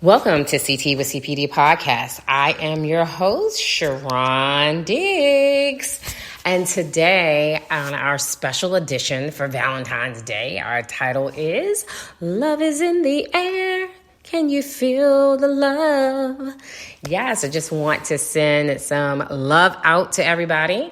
Welcome to CT with CPD podcast. I am your host, Sharon Diggs. And today on our special edition for Valentine's Day, our title is Love is in the Air. Can you feel the love? Yes, I just want to send some love out to everybody,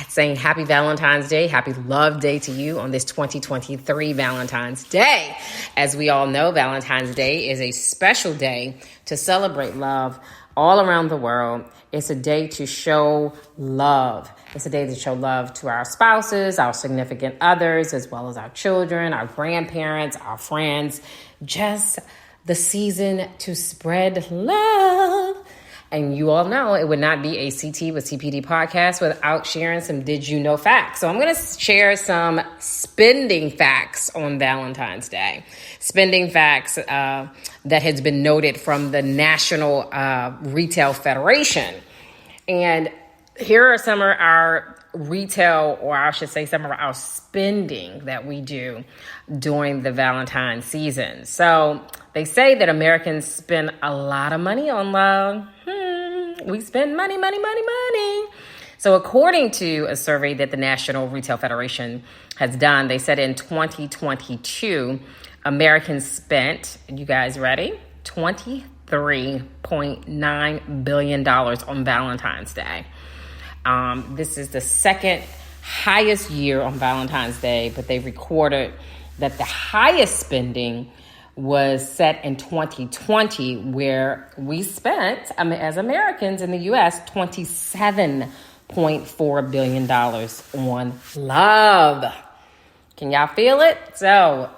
saying happy Valentine's Day, happy love day to you on this 2023 Valentine's Day. As we all know, Valentine's Day is a special day to celebrate love all around the world. It's a day to show love. It's a day to show love to our spouses, our significant others, as well as our children, our grandparents, our friends, just the season to spread love. And you all know it would not be a CT with CPD podcast without sharing some did you know facts. So I'm going to share some spending facts on Valentine's Day. Spending facts that has been noted from the National Retail Federation. And here are some of our retail, or I should say some of our spending that we do during the Valentine season. So they say that Americans spend a lot of money on love. We spend money. So according to a survey that the National Retail Federation has done, they said in 2022, Americans spent, you guys ready? $23.9 billion on Valentine's Day. This is the second highest year on Valentine's Day, but they recorded that the highest spending was set in 2020, where we spent, as Americans in the U.S., $27.4 billion on love. Can y'all feel it? So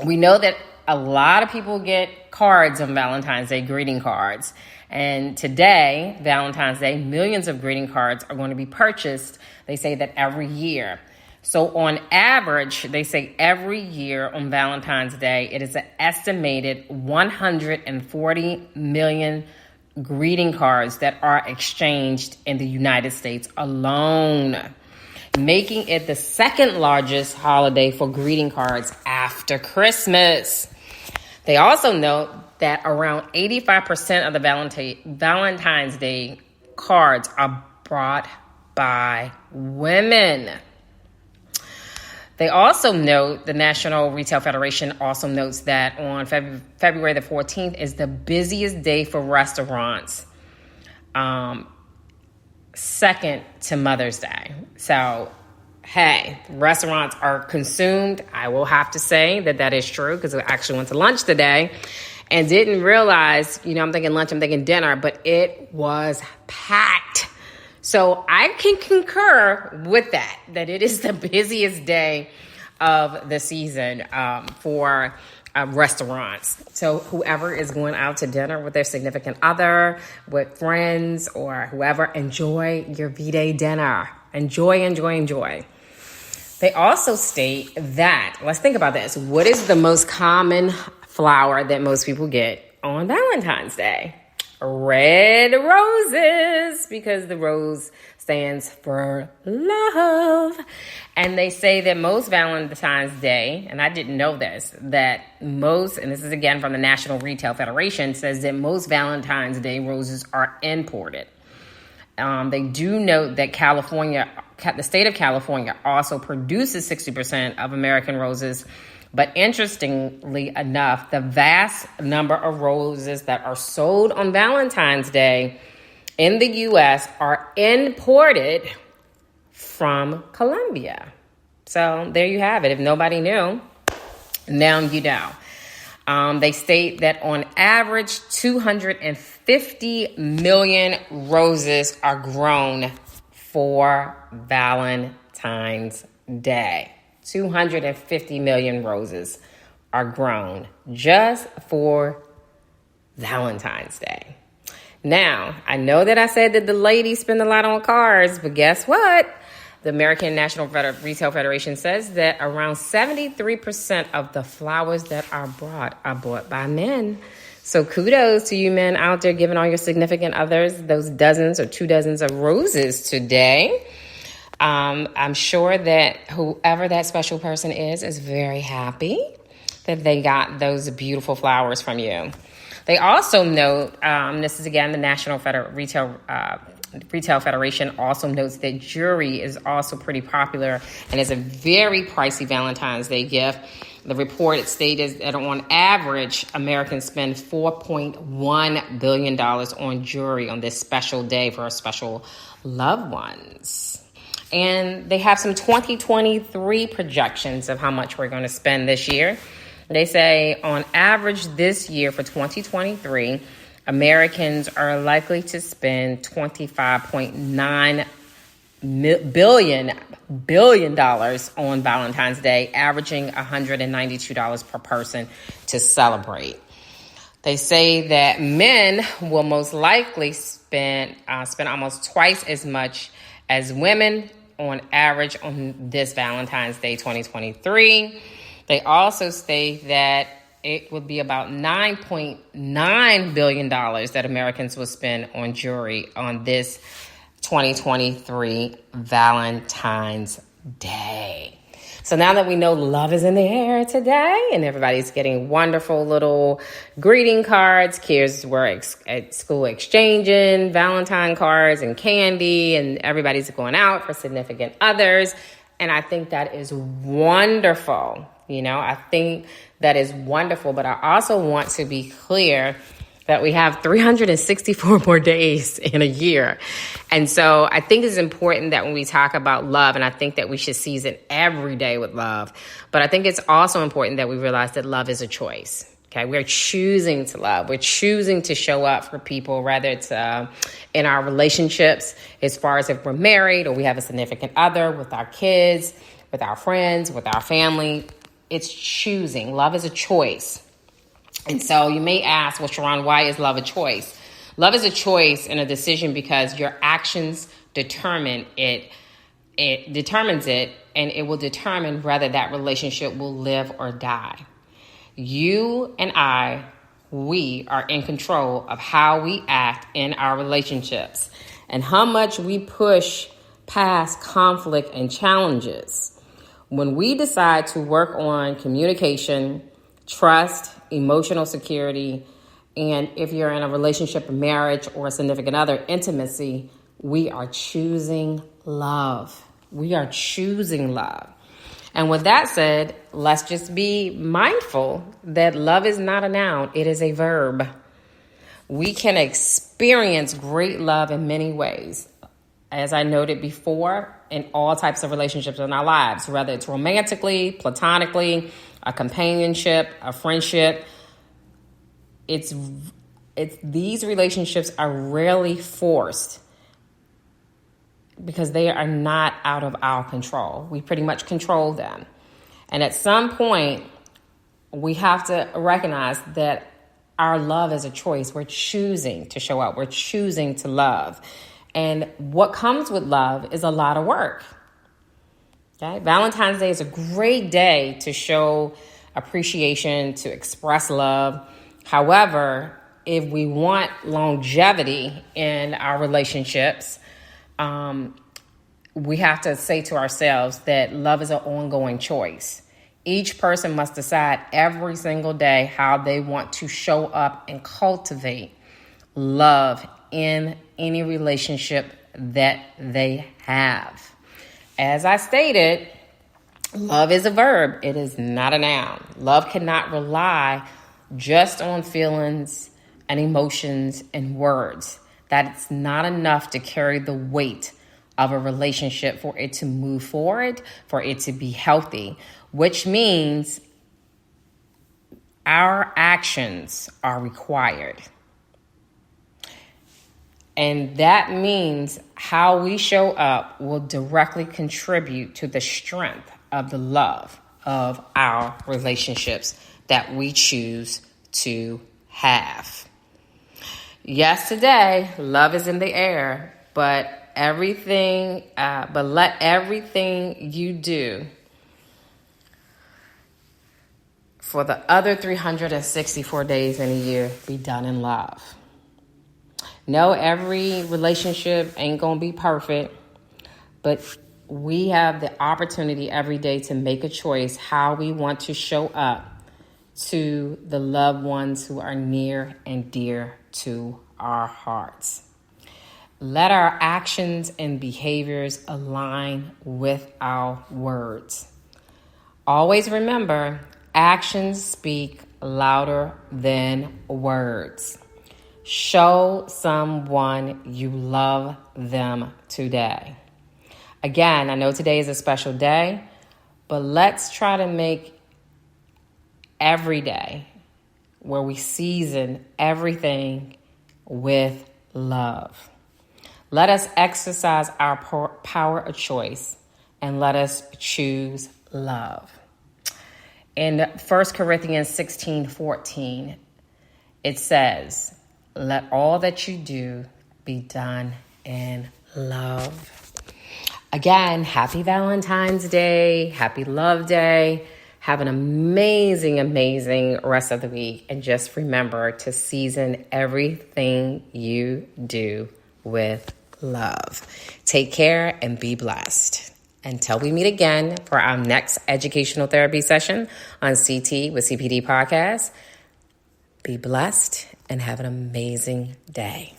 we know that a lot of people get cards on Valentine's Day, greeting cards. And today, Valentine's Day, millions of greeting cards are going to be purchased. They say that every year. So on average, they say every year on Valentine's Day, it is an estimated 140 million greeting cards that are exchanged in the United States alone, making it the second largest holiday for greeting cards after Christmas. They also note that around 85% of the Valentine's Day cards are brought by women. They also note, the National Retail Federation also notes that on February the 14th is the busiest day for restaurants, second to Mother's Day. So, hey, restaurants are consumed. I will have to say that is true, because I actually went to lunch today and didn't realize, I'm thinking lunch, I'm thinking dinner, but it was packed. So I can concur with that it is the busiest day of the season for restaurants. So whoever is going out to dinner with their significant other, with friends, or whoever, enjoy your V-Day dinner. Enjoy. They also state that, let's think about this. What is the most common flower that most people get on Valentine's Day? Red roses, because the rose stands for love. And they say that most Valentine's Day, and I didn't know this, that most, and this is again from the National Retail Federation, says that most Valentine's Day roses are imported. They do note that the state of California also produces 60% of American roses. But interestingly enough, the vast number of roses that are sold on Valentine's Day in the U.S. are imported from Colombia. So there you have it. If nobody knew, now you know. They state that on average, 250 million roses are grown for Valentine's Day. 250 million roses are grown just for Valentine's Day. Now, I know that I said that the ladies spend a lot on cards, but guess what? The American National Retail Federation says that around 73% of the flowers that are bought by men. So kudos to you men out there giving all your significant others those dozens or 2 dozens of roses today. I'm sure that whoever that special person is very happy that they got those beautiful flowers from you. They also note, this is again the National Retail Federation also notes that jewelry is also pretty popular and is a very pricey Valentine's Day gift. The report stated that on average, Americans spend $4.1 billion on jewelry on this special day for our special loved ones. And they have some 2023 projections of how much we're going to spend this year. They say on average this year for 2023, Americans are likely to spend $25.9 billion on Valentine's Day, averaging $192 per person to celebrate. They say that men will most likely spend almost twice as much as women on average on this Valentine's Day 2023. They also state that it would be about $9.9 billion that Americans will spend on jewelry on this 2023 Valentine's Day. So now that we know love is in the air today and everybody's getting wonderful little greeting cards, kids were at school exchanging Valentine cards and candy, and everybody's going out for significant others. And I think that is wonderful. I think that is wonderful. But I also want to be clear that we have 364 more days in a year. And so I think it's important that when we talk about love, and I think that we should season every day with love, but I think it's also important that we realize that love is a choice. Okay, we're choosing to love. We're choosing to show up for people, whether it's in our relationships, as far as if we're married or we have a significant other, with our kids, with our friends, with our family. It's choosing. Love is a choice. And so you may ask, well, Sharon, why is love a choice? Love is a choice and a decision because your actions determine it. It determines it, and it will determine whether that relationship will live or die. You and we are in control of how we act in our relationships and how much we push past conflict and challenges. When we decide to work on communication, trust, emotional security, and if you're in a relationship, a marriage, or a significant other, intimacy, we are choosing love. We are choosing love. And with that said, let's just be mindful that love is not a noun, it is a verb. We can experience great love in many ways. As I noted before, in all types of relationships in our lives, whether it's romantically, platonically, a companionship, a friendship. It's these relationships are rarely forced because they are not out of our control. We pretty much control them. And at some point, we have to recognize that our love is a choice. We're choosing to show up. We're choosing to love. And what comes with love is a lot of work. Okay? Valentine's Day is a great day to show appreciation, to express love. However, if we want longevity in our relationships, we have to say to ourselves that love is an ongoing choice. Each person must decide every single day how they want to show up and cultivate love in any relationship that they have. As I stated, love is a verb. It is not a noun. Love cannot rely just on feelings and emotions and words. That's not enough to carry the weight of a relationship for it to move forward, for it to be healthy, which means our actions are required. And that means how we show up will directly contribute to the strength of the love of our relationships that we choose to have. Yes, today, love is in the air, but let everything you do for the other 364 days in a year be done in love. No, every relationship ain't going to be perfect, but we have the opportunity every day to make a choice how we want to show up to the loved ones who are near and dear to our hearts. Let our actions and behaviors align with our words. Always remember, actions speak louder than words. Show someone you love them today. Again, I know today is a special day, but let's try to make every day where we season everything with love. Let us exercise our power of choice and let us choose love. In 1 Corinthians 16:14, it says, "Let all that you do be done in love." Again, happy Valentine's Day. Happy Love Day. Have an amazing, amazing rest of the week. And just remember to season everything you do with love. Take care and be blessed. Until we meet again for our next educational therapy session on CT with CPD podcast, be blessed and have an amazing day.